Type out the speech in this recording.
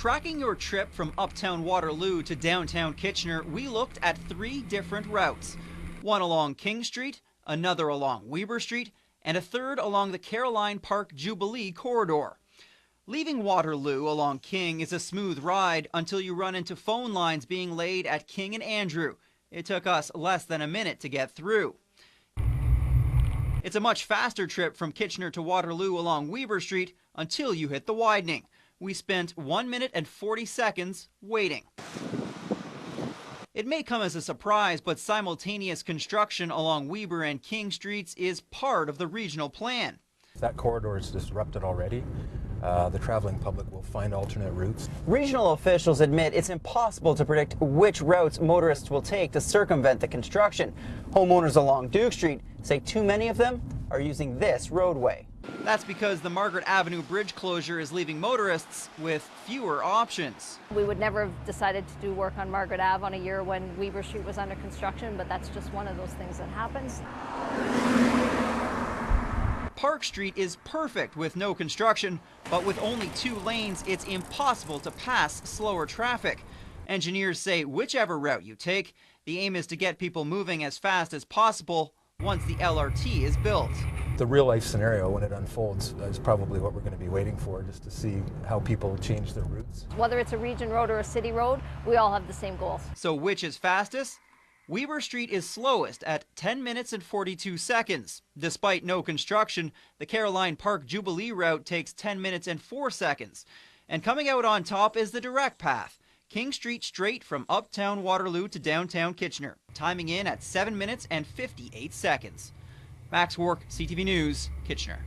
Tracking your trip from uptown Waterloo to downtown Kitchener, we looked at 3 different routes. One along King Street, another along Weber Street, and a third along the Caroline Park Jubilee corridor. Leaving Waterloo along King is a smooth ride until you run into phone lines being laid at King and Andrew. It took us less than a minute to get through. It's a much faster trip from Kitchener to Waterloo along Weber Street until you hit the widening. We spent 1 minute and 40 seconds waiting. It may come as a surprise, but simultaneous construction along Weber and King Streets is part of the regional plan. That corridor is disrupted already. The traveling public will find alternate routes. Regional officials admit it's impossible to predict which routes motorists will take to circumvent the construction. Homeowners along Duke Street say too many of them are using this roadway. That's because the Margaret Avenue Bridge closure is leaving motorists with fewer options. We would never have decided to do work on Margaret Ave on a year when Weber Street was under construction, but that's just one of those things that happens. Park Street is perfect with no construction, but with only 2 lanes, it's impossible to pass slower traffic. Engineers say whichever route you take, the aim is to get people moving as fast as possible once the LRT is built. The real life scenario when it unfolds is probably what we're going to be waiting for, just to see how people change their routes. Whether it's a region road or a city road, we all have the same goals. So which is fastest? Weber Street is slowest at 10 minutes and 42 seconds. Despite no construction, the Caroline Park Jubilee route takes 10 minutes and 4 seconds. And coming out on top is the direct path, King Street straight from uptown Waterloo to downtown Kitchener, timing in at 7 minutes and 58 seconds. Max Wark, CTV News, Kitchener.